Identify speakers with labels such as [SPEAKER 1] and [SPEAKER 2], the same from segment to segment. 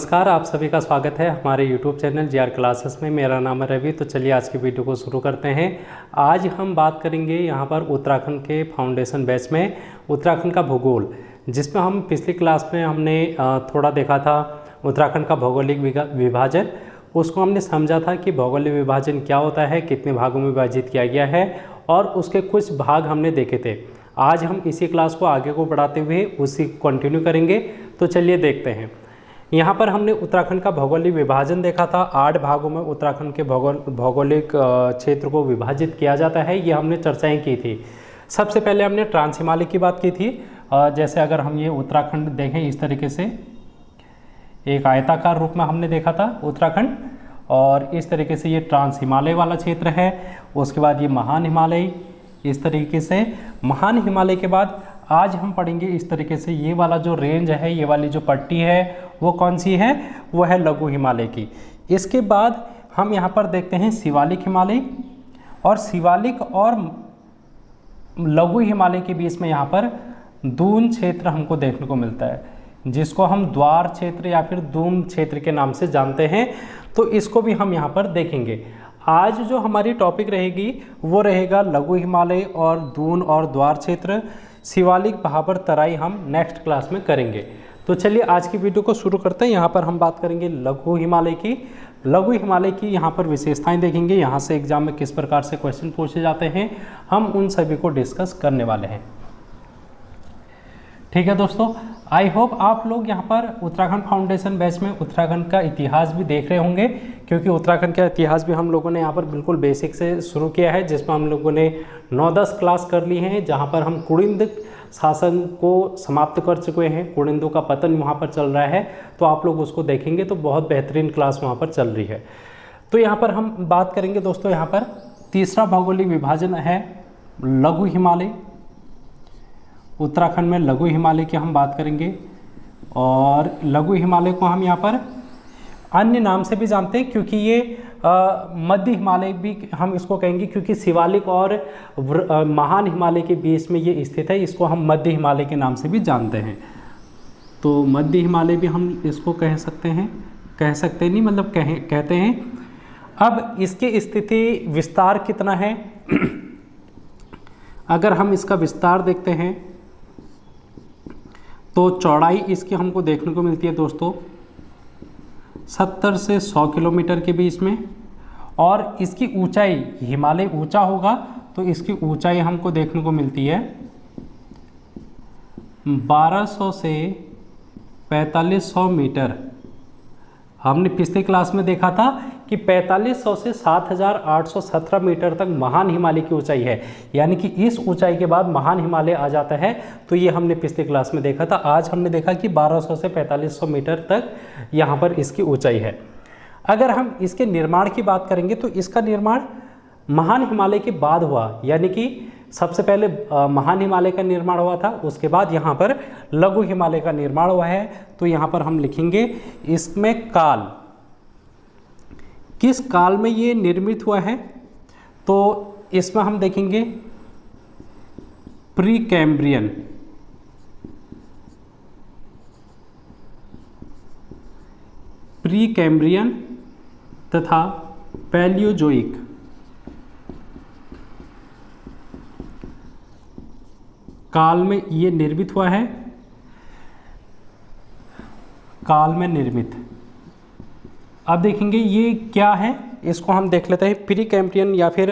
[SPEAKER 1] नमस्कार, आप सभी का स्वागत है हमारे YouTube चैनल जीआर क्लासेस में। मेरा नाम है रवि। तो चलिए आज की वीडियो को शुरू करते हैं। आज हम बात करेंगे यहाँ पर उत्तराखंड के फाउंडेशन बैच में उत्तराखंड का भूगोल, जिसमें हम पिछली क्लास में हमने थोड़ा देखा था उत्तराखंड का भौगोलिक विभाजन। उसको हमने समझा था कि भौगोलिक विभाजन क्या होता है, कितने भागों में विभाजित किया गया है और उसके कुछ भाग हमने देखे थे। आज हम इसी क्लास को आगे को बढ़ाते हुए उसी कंटिन्यू करेंगे। तो चलिए देखते हैं। यहाँ पर हमने उत्तराखंड का भौगोलिक विभाजन देखा था। 8 भागों में उत्तराखंड के भौगोलिक क्षेत्र को विभाजित किया जाता है, ये हमने चर्चाएं की थी। सबसे पहले हमने ट्रांस हिमालय की बात की थी। जैसे अगर हम ये उत्तराखंड देखें, इस तरीके से एक आयताकार रूप में हमने देखा था उत्तराखंड, और इस तरीके से ये ट्रांस हिमालय वाला क्षेत्र है। उसके बाद ये महान हिमालय, इस तरीके से महान हिमालय के बाद आज हम पढ़ेंगे इस तरीके से ये वाला जो रेंज है, ये वाली जो पट्टी है वो कौन सी है, वो है लघु हिमालय की। इसके बाद हम यहाँ पर देखते हैं शिवालिक हिमालय, और शिवालिक और लघु हिमालय के बीच में यहाँ पर दून क्षेत्र हमको देखने को मिलता है, जिसको हम द्वार क्षेत्र या फिर दून क्षेत्र के नाम से जानते हैं। तो इसको भी हम यहाँ पर देखेंगे। आज जो हमारी टॉपिक रहेगी वो रहेगा लघु हिमालय और दून और द्वार क्षेत्र। शिवालिक, भाबर, तराई हम नेक्स्ट क्लास में करेंगे। तो चलिए आज की वीडियो को शुरू करते हैं। यहाँ पर हम बात करेंगे लघु हिमालय की। लघु हिमालय की यहाँ पर विशेषताएं देखेंगे, यहाँ से एग्जाम में किस प्रकार से क्वेश्चन पूछे जाते हैं, हम उन सभी को डिस्कस करने वाले हैं। ठीक है दोस्तों, आई होप आप लोग यहाँ पर उत्तराखंड फाउंडेशन बैच में उत्तराखंड का इतिहास भी देख रहे होंगे, क्योंकि उत्तराखंड का इतिहास भी हम लोगों ने यहाँ पर बिल्कुल बेसिक से शुरू किया है, जिसमें हम लोगों ने 9-10 क्लास कर ली हैं, जहाँ पर हम कुड़िंद शासन को समाप्त कर चुके हैं। कुड़िंदों का पतन वहाँ पर चल रहा है, तो आप लोग उसको देखेंगे तो बहुत बेहतरीन क्लास वहाँ पर चल रही है। तो यहाँ पर हम बात करेंगे दोस्तों, यहाँ पर तीसरा भौगोलिक विभाजन है लघु हिमालय। उत्तराखंड में लघु हिमालय की हम बात करेंगे, और लघु हिमालय को हम यहाँ पर अन्य नाम से भी जानते हैं, क्योंकि ये मध्य हिमालय भी हम इसको कहेंगे, क्योंकि शिवालिक और महान हिमालय के बीच में ये स्थित है। इसको हम मध्य हिमालय के नाम से भी जानते हैं। तो मध्य हिमालय भी हम इसको कह सकते हैं, नहीं मतलब कहते हैं। अब इसकी स्थिति विस्तार कितना है अगर हम इसका विस्तार देखते हैं तो चौड़ाई इसकी हमको देखने को मिलती है दोस्तों 70 से 100 किलोमीटर के बीच में, और इसकी ऊंचाई, हिमालय ऊंचा होगा तो इसकी ऊंचाई हमको देखने को मिलती है 1200 से 4500 मीटर। हमने पिछले क्लास में देखा था कि 4500 से 7817 मीटर तक महान हिमालय की ऊंचाई है, यानी कि इस ऊंचाई के बाद महान हिमालय आ जाता है। तो ये हमने पिछले क्लास में देखा था। आज हमने देखा कि 1200 से 4500 मीटर तक यहाँ पर इसकी ऊंचाई है। अगर हम इसके निर्माण की बात करेंगे तो इसका निर्माण महान हिमालय के बाद हुआ, यानी कि सबसे पहले महान हिमालय का निर्माण हुआ था, उसके बाद यहाँ पर लघु हिमालय का निर्माण हुआ है। तो यहाँ पर हम लिखेंगे इसमें काल, किस काल में ये निर्मित हुआ है, तो इसमें हम देखेंगे प्री कैम्ब्रियन, तथा पैलियोजोइक काल में ये निर्मित हुआ है। काल में निर्मित, अब देखेंगे ये क्या है, इसको हम देख लेते हैं। प्री कैम्ब्रियन या फिर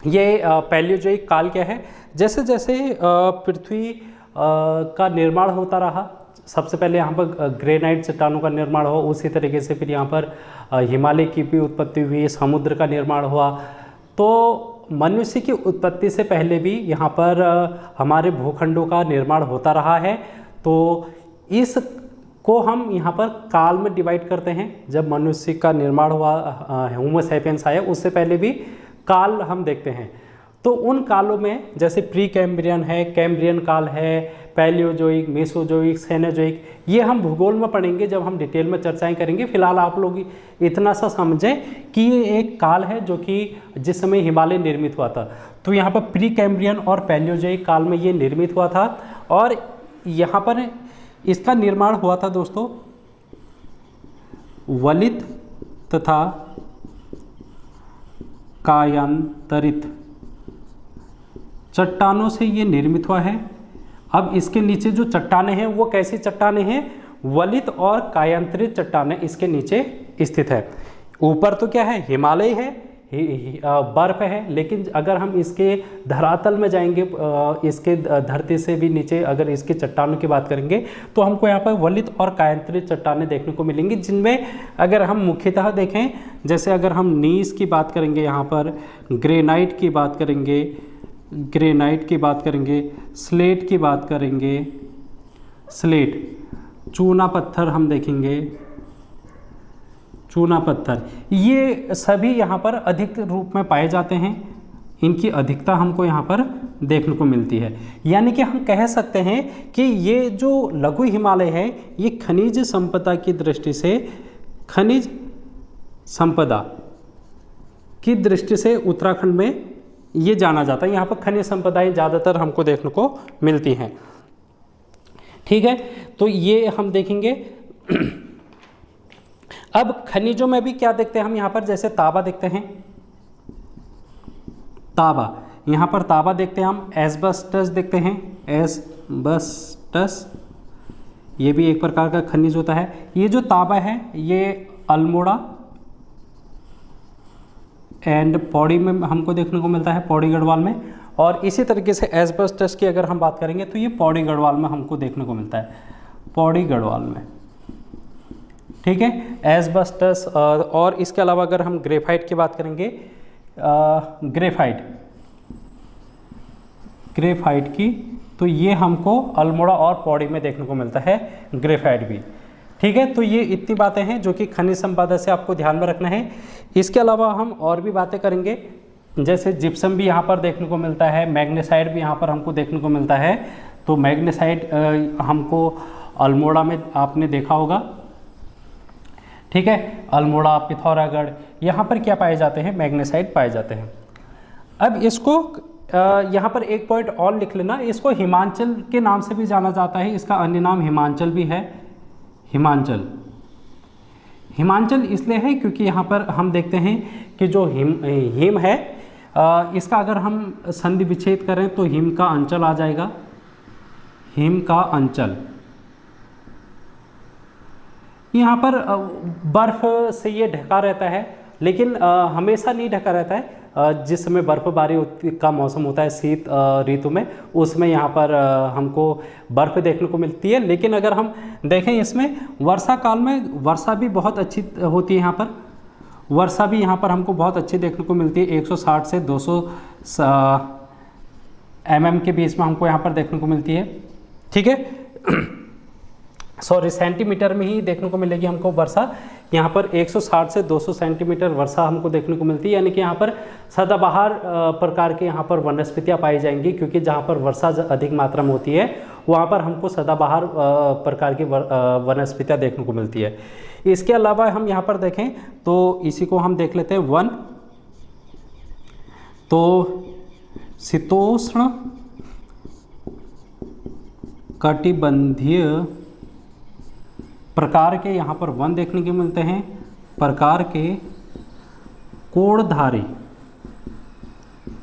[SPEAKER 1] ये पैलियोजोइक काल क्या है। जैसे जैसे पृथ्वी का निर्माण होता रहा, सबसे पहले यहाँ पर ग्रेनाइट चट्टानों का निर्माण हुआ, उसी तरीके से फिर यहाँ पर हिमालय की भी उत्पत्ति हुई, समुद्र का निर्माण हुआ। तो मनुष्य की उत्पत्ति से पहले भी यहाँ पर हमारे भूखंडों का निर्माण होता रहा है। तो इस को हम यहाँ पर काल में डिवाइड करते हैं। जब मनुष्य का निर्माण हुआ, होमो सैपियंस आया, उससे पहले भी काल हम देखते हैं। तो उन कालों में जैसे प्री कैम्ब्रियन है, कैम्ब्रियन काल है, पैलियोजोइक, मेसोजोइक, सेनोजोइक, ये हम भूगोल में पढ़ेंगे जब हम डिटेल में चर्चाएं करेंगे। फिलहाल आप लोग इतना सा समझें कि ये एक काल है जो कि जिस समय हिमालय निर्मित हुआ था। तो यहाँ पर प्री कैम्ब्रियन और पैलियोजोइक काल में ये निर्मित हुआ था। और यहाँ पर इसका निर्माण हुआ था दोस्तों वलित तथा कायांतरित चट्टानों से ये निर्मित हुआ है। अब इसके नीचे जो चट्टानें हैं वो कैसी चट्टानें हैं? वलित और कायांतरित चट्टानें इसके नीचे स्थित है। ऊपर तो क्या है? हिमालय है, बर्फ है, लेकिन अगर हम इसके धरातल में जाएंगे, इसके धरती से भी नीचे अगर इसकी चट्टानों की बात करेंगे तो हमको यहाँ पर वलित और कायांतरित चट्टानें देखने को मिलेंगी, जिनमें अगर हम मुख्यतः देखें, जैसे अगर हम नीस की बात करेंगे, यहाँ पर ग्रेनाइट की बात करेंगे, स्लेट की बात करेंगे, चूना पत्थर हम देखेंगे, चूना पत्थर, ये सभी यहाँ पर अधिक रूप में पाए जाते हैं। इनकी अधिकता हमको यहाँ पर देखने को मिलती है। यानी कि हम कह सकते हैं कि ये जो लघु हिमालय है ये खनिज संपदा की दृष्टि से, खनिज संपदा की दृष्टि से उत्तराखंड में ये जाना जाता है। यहाँ पर खनिज संपदाएं ज़्यादातर हमको देखने को मिलती हैं। ठीक है, तो ये हम देखेंगे। अब खनिजों में भी क्या देखते हैं हम यहाँ पर? जैसे तांबा देखते हैं, तांबा, यहाँ पर तांबा देखते हैं हम। एस्बेस्टस देखते हैं, एस्बेस्टस, ये भी एक प्रकार का खनिज होता है। ये जो तांबा है ये अल्मोड़ा एंड पौड़ी में हमको देखने को मिलता है, पौड़ी गढ़वाल में। और इसी तरीके से एस्बेस्टस की अगर हम बात करेंगे तो ये पौड़ी गढ़वाल में हमको देखने को मिलता है, पौड़ी गढ़वाल में। ठीक है, एस्बेस्टस। और इसके अलावा अगर हम ग्रेफाइट की बात करेंगे, ग्रेफाइट की, तो ये हमको अल्मोड़ा और पौड़ी में देखने को मिलता है, ग्रेफाइट भी। ठीक है, तो ये इतनी बातें हैं जो कि खनिज संपदा से आपको ध्यान में रखना है। इसके अलावा हम और भी बातें करेंगे, जैसे जिप्सम भी यहाँ पर देखने को मिलता है, मैग्नेसाइट भी यहाँ पर हमको देखने को मिलता है। तो मैग्नेसाइट हमको अल्मोड़ा में आपने देखा होगा। ठीक है, अल्मोड़ा, पिथौरागढ़, यहाँ पर क्या पाए जाते हैं? मैग्नेसाइट पाए जाते हैं। अब इसको यहाँ पर एक पॉइंट और लिख लेना, इसको हिमांचल के नाम से भी जाना जाता है। इसका अन्य नाम हिमांचल भी है, हिमांचल इसलिए है क्योंकि यहाँ पर हम देखते हैं कि जो हिम है, इसका अगर हम संधि विच्छेद करें तो हिम का अंचल आ जाएगा, हिम का अंचल। यहाँ पर बर्फ़ से ये ढका रहता है, लेकिन हमेशा नहीं ढका रहता है। जिस समय बर्फबारी का मौसम होता है शीत ऋतु में, उसमें यहाँ पर हमको बर्फ़ देखने को मिलती है। लेकिन अगर हम देखें इसमें वर्षा काल में वर्षा भी बहुत अच्छी होती है। यहाँ पर वर्षा भी यहाँ पर हमको बहुत अच्छी देखने को मिलती है। 160 से 200 mm के बीच में हमको यहाँ पर देखने को मिलती है। ठीक है, सॉरी, सेंटीमीटर में ही देखने को मिलेगी हमको वर्षा। यहाँ पर 160 से 200 सेंटीमीटर वर्षा हमको देखने को मिलती है। यानी कि यहाँ पर सदाबहार प्रकार के यहाँ पर वनस्पतियाँ पाई जाएंगी, क्योंकि जहाँ पर वर्षा अधिक मात्रा में होती है वहाँ पर हमको सदाबहार प्रकार की वनस्पतियाँ देखने को मिलती है। इसके अलावा हम यहाँ पर देखें तो इसी को हम देख लेते हैं, वन। तो शीतोष्ण कटिबंधीय प्रकार के यहाँ पर वन देखने को मिलते हैं, प्रकार के कोणधारी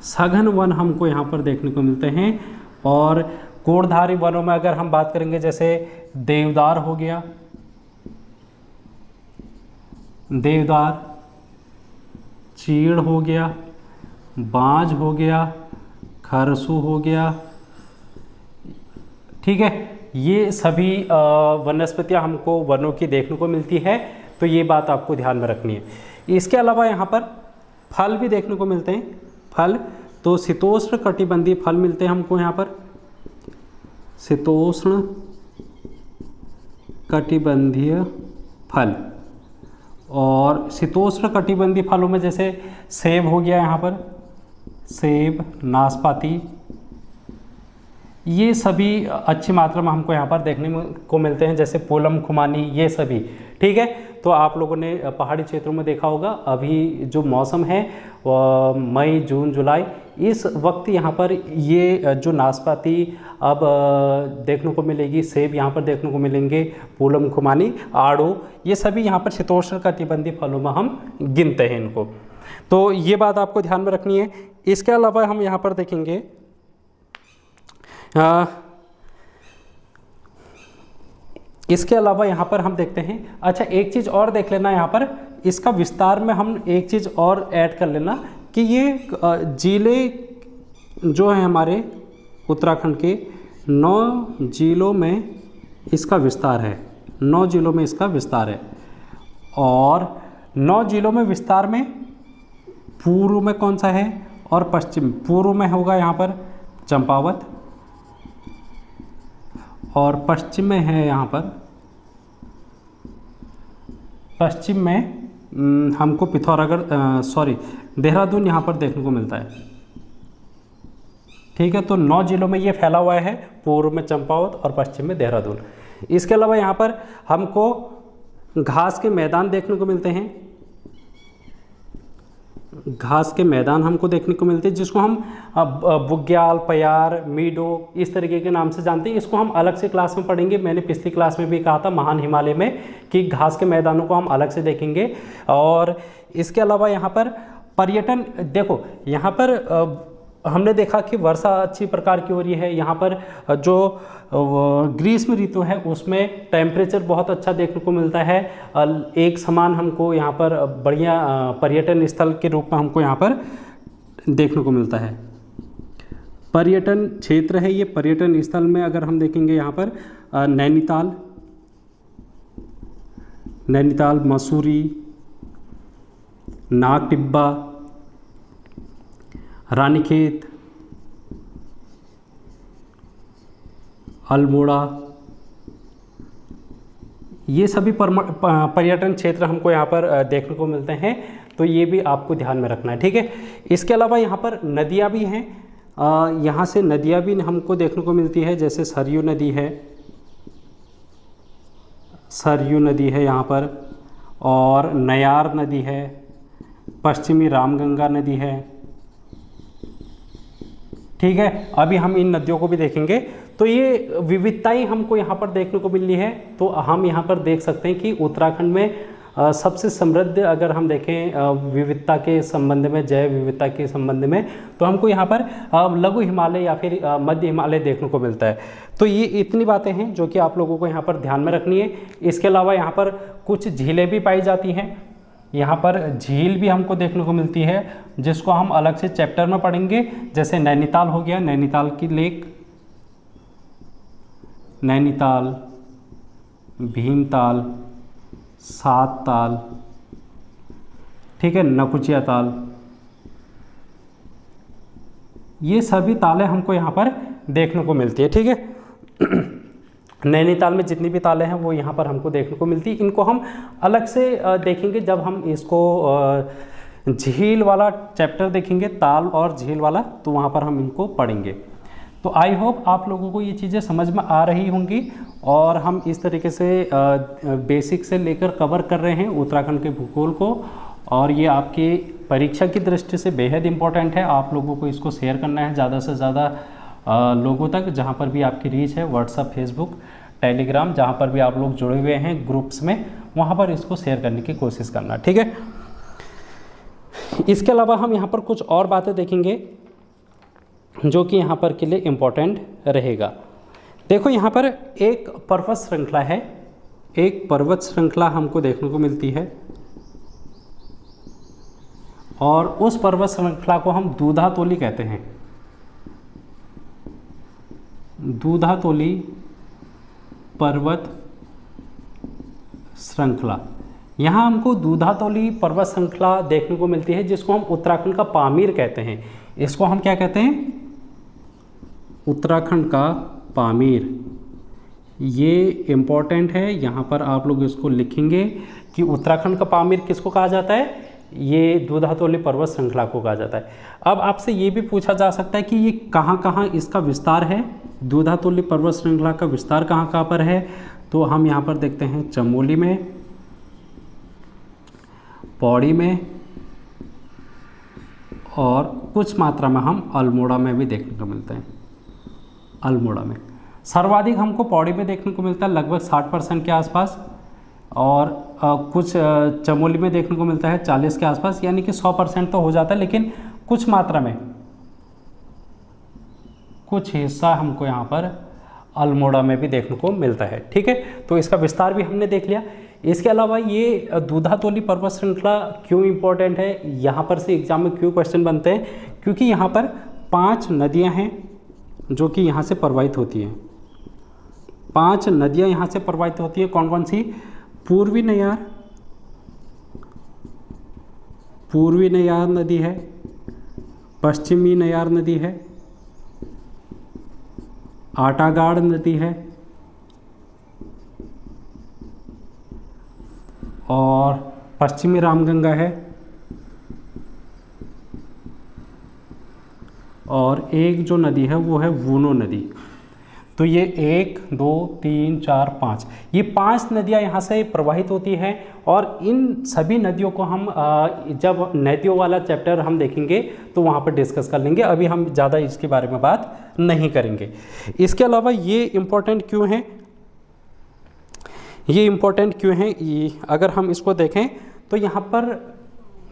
[SPEAKER 1] सघन वन हमको यहाँ पर देखने को मिलते हैं। और कोणधारी वनों में अगर हम बात करेंगे, जैसे देवदार हो गया, देवदार, चीड़ हो गया, बांज हो गया, खरसू हो गया। ठीक है, ये सभी वनस्पतियाँ हमको वनों की देखने को मिलती है, तो ये बात आपको ध्यान में रखनी है। इसके अलावा यहाँ पर फल भी देखने को मिलते हैं, फल। तो शीतोष्ण कटिबंधीय फल मिलते हैं हमको यहाँ पर, शीतोष्ण कटिबंधीय फल। और शीतोष्ण कटिबंधीय फलों में जैसे सेब हो गया, यहाँ पर सेब, नाशपाती, ये सभी अच्छी मात्रा में हमको यहाँ पर देखने को मिलते हैं, जैसे पोलम, खुमानी, ये सभी। ठीक है, तो आप लोगों ने पहाड़ी क्षेत्रों में देखा होगा, अभी जो मौसम है मई, जून, जुलाई, इस वक्त यहाँ पर ये जो नाशपाती अब देखने को मिलेगी, सेब यहाँ पर देखने को मिलेंगे, पूनम खुमानी, आड़ू, ये सभी यहाँ पर शीतोष्ण कटिबंधीय फलों में हम गिनते हैं इनको। तो ये बात आपको ध्यान में रखनी है। इसके अलावा हम यहाँ पर देखेंगे इसके अलावा यहाँ पर हम देखते हैं, अच्छा एक चीज़ और देख लेना यहाँ पर, इसका विस्तार में हम एक चीज़ और ऐड कर लेना कि ये जिले जो हैं हमारे उत्तराखंड के 9 जिलों में इसका विस्तार है, 9 जिलों में इसका विस्तार है। और 9 जिलों में विस्तार में पूर्व में कौन सा है और पश्चिम, पूर्व में होगा यहाँ पर चंपावत और पश्चिम में है यहाँ पर, पश्चिम में हमको पिथौरागढ़ देहरादून यहाँ पर देखने को मिलता है। ठीक है, तो 9 जिलों में ये फैला हुआ है, पूर्व में चंपावत और पश्चिम में देहरादून। इसके अलावा यहाँ पर हमको घास के मैदान देखने को मिलते हैं, घास के मैदान हमको देखने को मिलते हैं, जिसको हम बुग्याल, पयार, मीडो इस तरीके के नाम से जानते हैं। इसको हम अलग से क्लास में पढ़ेंगे। मैंने पिछली क्लास में भी कहा था महान हिमालय में कि घास के मैदानों को हम अलग से देखेंगे। और इसके अलावा यहाँ पर पर्यटन, देखो यहाँ पर हमने देखा कि वर्षा अच्छी प्रकार की हो रही है। यहाँ पर जो ग्रीष्म ऋतु है उसमें टेम्परेचर बहुत अच्छा देखने को मिलता है, एक समान हमको यहाँ पर बढ़िया पर्यटन स्थल के रूप में हमको यहाँ पर देखने को मिलता है। पर्यटन क्षेत्र है ये। पर्यटन स्थल में अगर हम देखेंगे यहाँ पर नैनीताल, मसूरी, नाग टिब्बा, रानीखेत, अल्मोड़ा, ये सभी पर्यटन क्षेत्र हमको यहाँ पर देखने को मिलते हैं। तो ये भी आपको ध्यान में रखना है, ठीक है। इसके अलावा यहाँ पर नदियाँ भी हैं, यहाँ से नदियाँ भी हमको देखने को मिलती है, जैसे सरयू नदी है, सरयू नदी है यहाँ पर, और नयार नदी है, पश्चिमी रामगंगा नदी है। ठीक है, अभी हम इन नदियों को भी देखेंगे। तो ये विविधताएं हमको यहाँ पर देखने को मिल रही है। तो हम यहाँ पर देख सकते हैं कि उत्तराखंड में सबसे समृद्ध अगर हम देखें विविधता के संबंध में, जैव विविधता के संबंध में, तो हमको यहाँ पर लघु हिमालय या फिर मध्य हिमालय देखने को मिलता है। तो ये इतनी बातें हैं जो कि आप लोगों को यहाँ पर ध्यान में रखनी है। इसके अलावा यहाँ पर कुछ झीलें भी पाई जाती हैं। यहाँ पर झील भी हमको देखने को मिलती है, जिसको हम अलग से चैप्टर में पढ़ेंगे। जैसे नैनीताल हो गया, नैनीताल की लेक, नैनीताल, भीमताल, सात ताल, ठीक है, नकुचिया ताल, ये सभी तालें हमको यहाँ पर देखने को मिलती है। ठीक है, नैनीताल में जितनी भी तालें हैं वो यहाँ पर हमको देखने को मिलती है। इनको हम अलग से देखेंगे जब हम इसको झील वाला चैप्टर देखेंगे, ताल और झील वाला, तो वहाँ पर हम इनको पढ़ेंगे। तो आई होप आप लोगों को ये चीज़ें समझ में आ रही होंगी। और हम इस तरीके से बेसिक से लेकर कवर कर रहे हैं उत्तराखंड के भूगोल को, और ये आपकी परीक्षा की दृष्टि से बेहद इम्पोर्टेंट है। आप लोगों को इसको शेयर करना है ज़्यादा से ज़्यादा लोगों तक, जहाँ पर भी आपकी रीच है, व्हाट्सएप, फेसबुक, टेलीग्राम, जहाँ पर भी आप लोग जुड़े हुए हैं ग्रुप्स में, वहाँ पर इसको शेयर करने की कोशिश करना, ठीक है। इसके अलावा हम यहाँ पर कुछ और बातें देखेंगे जो कि यहाँ पर के लिए इम्पोर्टेंट रहेगा। देखो यहाँ पर एक पर्वत श्रृंखला है, एक पर्वत श्रृंखला हमको देखने को मिलती है, और उस पर्वत श्रृंखला को हम दूधातोली कहते हैं। दूधातोली पर्वत श्रृंखला, यहाँ हमको दूधातोली पर्वत श्रृंखला देखने को मिलती है, जिसको हम उत्तराखंड का पामीर कहते हैं। इसको हम क्या कहते हैं? उत्तराखंड का पामीर। ये इम्पोर्टेंट है, यहाँ पर आप लोग इसको लिखेंगे कि उत्तराखंड का पामीर किसको कहा जाता है? ये दूधातोली पर्वत श्रृंखला को कहा जाता है। अब आपसे ये भी पूछा जा सकता है कि ये कहाँ कहाँ इसका विस्तार है, दूधातोली पर्वत श्रृंखला का विस्तार कहाँ कहाँ पर है? तो हम यहाँ पर देखते हैं चमोली में, पौड़ी में और कुछ मात्रा में हम अल्मोड़ा में भी देखने को मिलते हैं। अल्मोड़ा में सर्वाधिक हमको पौड़ी में देखने को मिलता है लगभग 60% के आसपास, और कुछ चमोली में देखने को मिलता है 40 के आसपास, यानी कि 100% तो हो जाता है, लेकिन कुछ मात्रा में कुछ हिस्सा हमको यहाँ पर अल्मोड़ा में भी देखने को मिलता है। ठीक है, तो इसका विस्तार भी हमने देख लिया। इसके अलावा ये दूधातोली पर्वत श्रृंखला क्यों इम्पोर्टेंट है, यहाँ पर से एग्जाम में क्यों क्वेश्चन बनते हैं, क्योंकि यहाँ पर 5 नदियाँ हैं जो कि यहाँ से प्रवाहित होती हैं। 5 नदियाँ यहाँ से प्रवाहित होती हैं। कौन कौन सी? पूर्वी नयार नदी है, पश्चिमी नयार नदी है, आटागाड़ नदी है, और पश्चिमी रामगंगा है, और एक जो नदी है वो है वूनो नदी। तो ये 1 2 3 4 5 ये 5 नदियाँ यहाँ से प्रवाहित होती हैं, और इन सभी नदियों को हम जब नदियों वाला चैप्टर हम देखेंगे तो वहाँ पर डिस्कस कर लेंगे। अभी हम ज़्यादा इसके बारे में बात नहीं करेंगे। इसके अलावा ये इम्पोर्टेंट क्यों है, ये अगर हम इसको देखें तो यहाँ पर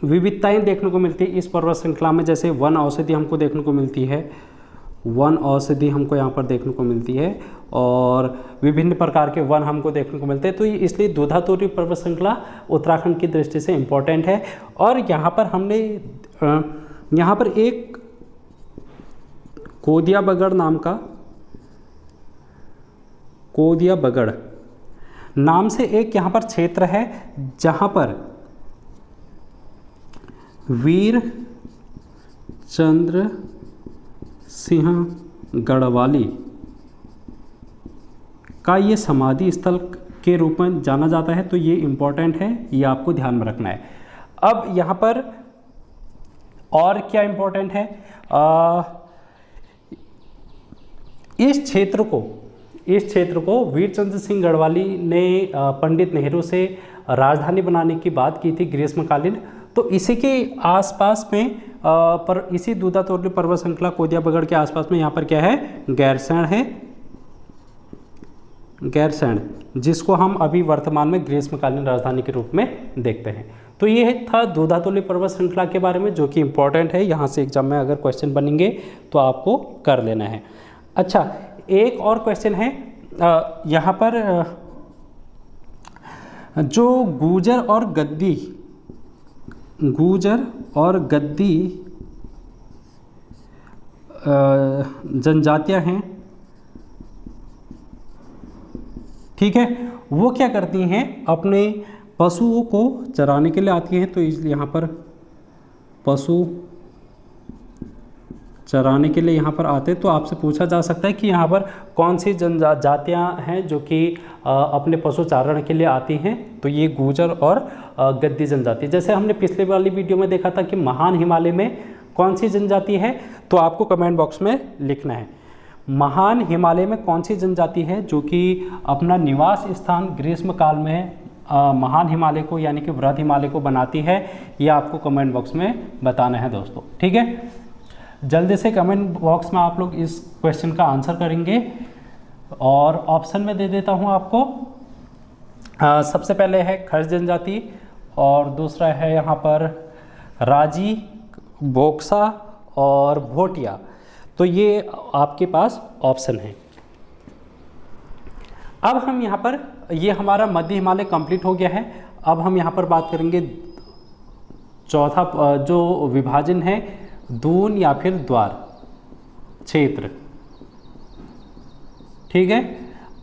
[SPEAKER 1] विविधताएं देखने को मिलती है इस पर्वत श्रृंखला में। जैसे वन औषधि हमको देखने को मिलती है, वन औषधि हमको यहाँ पर देखने को मिलती है, और विभिन्न प्रकार के वन हमको देखने को मिलते हैं। तो ये इसलिए दूधातोली पर्वत श्रृंखला उत्तराखंड की दृष्टि से इम्पोर्टेंट है। और यहाँ पर हमने यहाँ पर एक कोदिया बगड़ नाम से एक यहाँ पर क्षेत्र है, जहाँ पर वीर चंद्र सिंह गढ़वाली का ये समाधि स्थल के रूप में जाना जाता है। तो ये इम्पोर्टेंट है, ये आपको ध्यान में रखना है। अब यहाँ पर और क्या इम्पोर्टेंट है, इस क्षेत्र को वीर चंद्र सिंह गढ़वाली ने पंडित नेहरू से राजधानी बनाने की बात की थी ग्रीष्मकालीन। तो इसी के आसपास में पर इसी दूधातोली पर्वत श्रृंखला कोदिया बगड़ के आसपास में यहाँ पर क्या है, गैरसैंण, जिसको हम अभी वर्तमान में ग्रीष्मकालीन राजधानी के रूप में देखते हैं। तो ये था दूधातोली पर्वत श्रृंखला के बारे में, जो कि इम्पोर्टेंट है। यहाँ से एग्जाम में अगर क्वेश्चन बनेंगे तो आपको कर लेना है। अच्छा, एक और क्वेश्चन है यहाँ पर, जो गुर्जर और गद्दी जनजातियां हैं, ठीक है, वो क्या करती हैं, अपने पशुओं को चराने के लिए आती हैं। तो इसलिए यहाँ पर पशु चराने के लिए यहाँ पर आते, तो आपसे पूछा जा सकता है कि यहाँ पर कौन सी जनजातियाँ हैं जो कि अपने पशु चारण के लिए आती हैं। तो ये गुर्जर और गद्दी जनजाति। जैसे हमने पिछले वाली वीडियो में देखा था कि महान हिमालय में कौन सी जनजाति है, तो आपको कमेंट बॉक्स में लिखना है महान हिमालय में कौन सी जनजाति है जो कि अपना निवास स्थान ग्रीष्म काल में महान हिमालय को यानी कि वृहद हिमालय को बनाती है। ये आपको कमेंट बॉक्स में बताना है दोस्तों, ठीक है। जल्दी से कमेंट बॉक्स में आप लोग इस क्वेश्चन का आंसर करेंगे, और ऑप्शन में दे देता हूँ आपको। सबसे पहले है खर्ज जनजाति, और दूसरा है यहाँ पर राजी, बोक्सा और भोटिया। तो ये आपके पास ऑप्शन है। अब हम यहाँ पर, ये हमारा मध्य हिमालय कंप्लीट हो गया है। अब हम यहाँ पर बात करेंगे चौथा जो विभाजन है, दून या फिर द्वार क्षेत्र, ठीक है।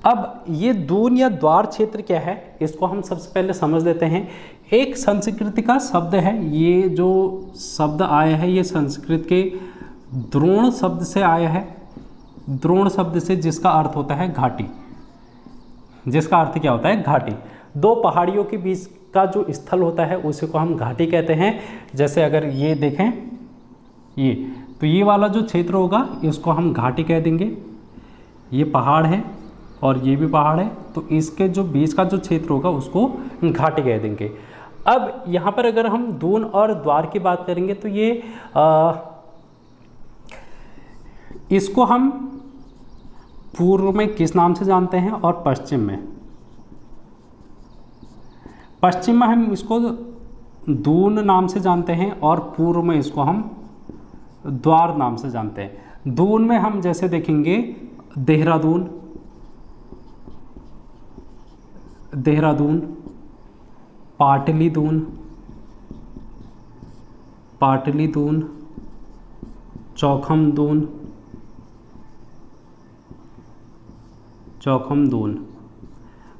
[SPEAKER 1] अब ये दून या द्वार क्षेत्र क्या है, इसको हम सबसे पहले समझ लेते हैं। एक संस्कृत का शब्द है, ये जो शब्द आया है ये संस्कृत के द्रोण शब्द से आया है। द्रोण शब्द से, जिसका अर्थ होता है घाटी। जिसका अर्थ क्या होता है, घाटी। दो पहाड़ियों के बीच का जो स्थल होता है उसी को हम घाटी कहते हैं। जैसे अगर ये देखें, ये तो ये वाला जो क्षेत्र होगा इसको हम घाटी कह देंगे। ये पहाड़ है और ये भी पहाड़ है, तो इसके जो बीच का जो क्षेत्र होगा उसको घाटी कह देंगे। अब यहाँ पर अगर हम दून और द्वार की बात करेंगे तो ये इसको हम पूर्व में किस नाम से जानते हैं और पश्चिम में हम इसको दून नाम से जानते हैं और पूर्व में इसको हम द्वार नाम से जानते हैं। दून में हम जैसे देखेंगे देहरादून, पाटलीदून, चौखमदून।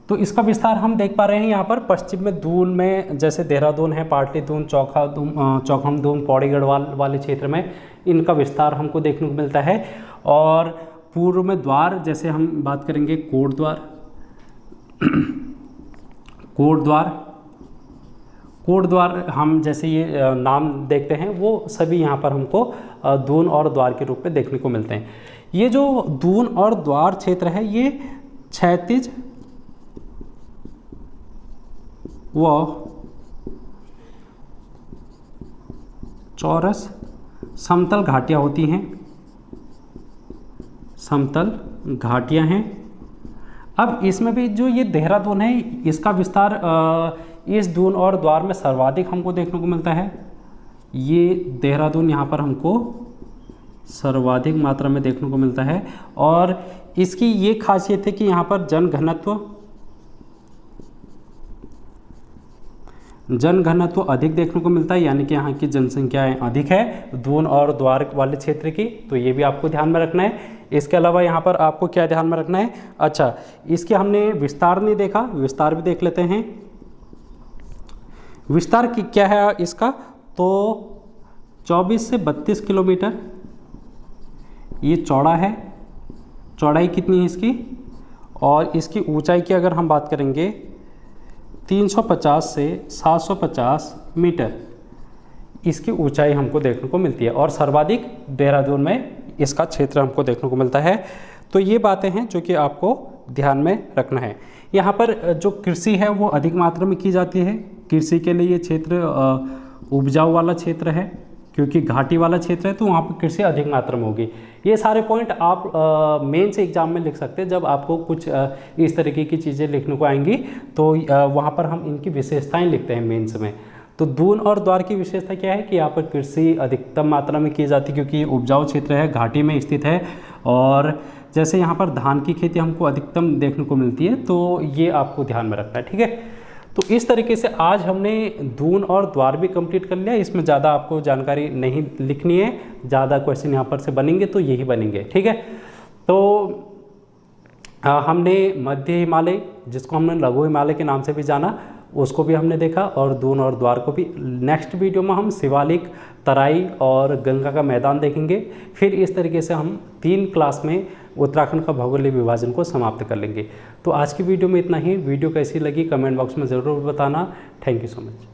[SPEAKER 1] तो इसका विस्तार हम देख पा रहे हैं यहाँ पर पश्चिम में दून में जैसे देहरादून है, पाटलीदून, चौखमदून, पौड़ी गढ़वाल वाले क्षेत्र में इनका विस्तार हमको देखने को मिलता है। और पूर्व में द्वार जैसे हम बात करेंगे कोटद्वार हम जैसे ये नाम देखते हैं वो सभी यहाँ पर हमको दून और द्वार के रूप में देखने को मिलते हैं। ये जो दून और द्वार क्षेत्र है ये क्षैतिज व चौरस समतल घाटियाँ होती हैं, अब इसमें भी जो ये देहरादून है इसका विस्तार इस दून और द्वार में सर्वाधिक हमको देखने को मिलता है। ये देहरादून यहाँ पर हमको सर्वाधिक मात्रा में देखने को मिलता है और इसकी ये खासियत है कि यहाँ पर जनघनत्व अधिक देखने को मिलता है, यानी कि यहाँ की जनसंख्याएं अधिक है दून और द्वार वाले क्षेत्र की। तो ये भी आपको ध्यान में रखना है। इसके अलावा यहाँ पर आपको क्या ध्यान में रखना है, अच्छा इसके हमने विस्तार नहीं देखा, विस्तार भी देख लेते हैं। विस्तार की क्या है इसका, तो 24 से 32 किलोमीटर ये चौड़ा है। चौड़ाई कितनी है इसकी, और इसकी ऊंचाई की अगर हम बात करेंगे 350 से 750 मीटर इसकी ऊंचाई हमको देखने को मिलती है और सर्वाधिक देहरादून में इसका क्षेत्र हमको देखने को मिलता है। तो ये बातें हैं जो कि आपको ध्यान में रखना है। यहाँ पर जो कृषि है वो अधिक मात्रा में की जाती है। कृषि के लिए ये क्षेत्र उपजाऊ वाला क्षेत्र है, क्योंकि घाटी वाला क्षेत्र है तो वहाँ पर कृषि अधिक मात्रा में होगी। ये सारे पॉइंट आप मेंस एग्जाम में लिख सकते हैं। जब आपको कुछ इस तरीके की चीज़ें लिखने को आएंगी तो वहाँ पर हम इनकी विशेषताएं लिखते हैं मेंस में। तो दून और द्वार की विशेषता क्या है कि यहाँ पर कृषि अधिकतम मात्रा में की जाती है, क्योंकि ये उपजाऊ क्षेत्र है, घाटी में स्थित है। और जैसे यहाँ पर धान की खेती हमको अधिकतम देखने को मिलती है, तो ये आपको ध्यान में रखना है, ठीक है। तो इस तरीके से आज हमने दून और द्वार भी कंप्लीट कर लिया। इसमें ज़्यादा आपको जानकारी नहीं लिखनी है, ज़्यादा क्वेश्चन यहाँ पर से बनेंगे तो यही बनेंगे, ठीक है। तो हमने मध्य हिमालय, जिसको हमने लघु हिमालय के नाम से भी जाना, उसको भी हमने देखा, और दून और द्वार को भी। नेक्स्ट वीडियो में हम शिवालिक, तराई और गंगा का मैदान देखेंगे। फिर इस तरीके से हम 3 क्लास में उत्तराखंड का भौगोलिक विभाजन को समाप्त कर लेंगे। तो आज की वीडियो में इतना ही। वीडियो कैसी लगी कमेंट बॉक्स में ज़रूर बताना। Thank you so much.